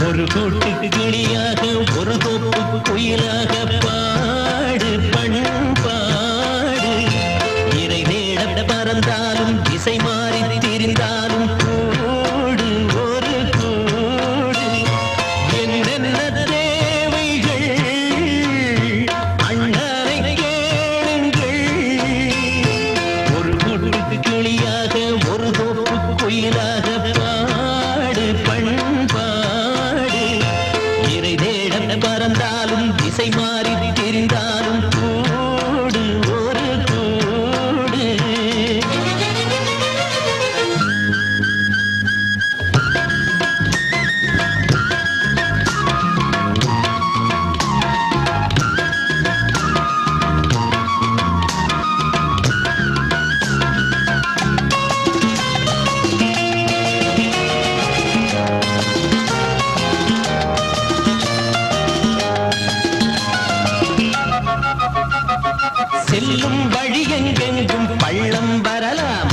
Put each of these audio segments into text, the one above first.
ஒரு கூட்டு கிளியாக ஒரு தோப்பு குயிலாக பாடு பண்பாடு இறை தேட பறந்தாலும் திசை மாறி திரிந்தாலும் கூடு ஒரு கூடு என்னென்ன தேவைகள் அண்ணனை கேளுங்கள் ஒரு கூட்டு கிளியாக ஒரு தோப்பு குயிலாக பாடு பண்பாடு இறை தேட பறந்தாலும் திசை மாறி திரிந்தாலும் கூடு ஒரு கூடு செல்லும் வழி எங்கெங்கும் பள்ளம் வரலாம்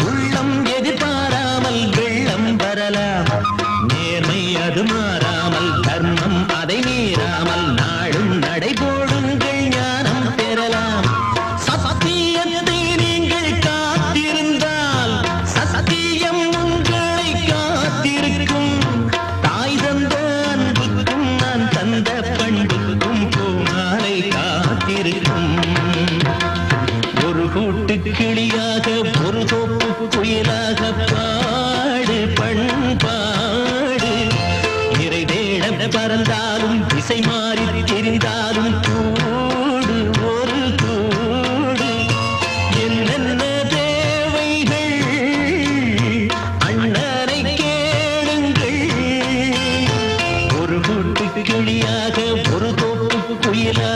உள்ளம் எதிர்பாராமல் வெள்ளம் வரலாம் நேர்மை அது மாறாமல் தர்மம் அதை மீறாமல் நாடும் நடைபோடுங்கள் ஞானம் பெறலாம் சத்தியத்தை நீங்கள் காத்திருந்தால் சத்தியம் உங்களை காத்திருக்கும் தாய் தந்த அன்புக்கும் நான் தந்த பண்புக்கும் பூமாலை காத்திருக்கும் ஒரு கூட்டு கிளியாக ஒரு தோப்பு குயிலாக பாடு பண்பாடு இறை தேட பறந்தாலும் திசை மாறி தெரிந்தாலும் கூடு ஒரு கூடு என்னென்ன தேவைகள் அண்ணனை கேளுங்கள் ஒரு கூட்டு கிளியாக ஒரு தோப்பு குயிலாக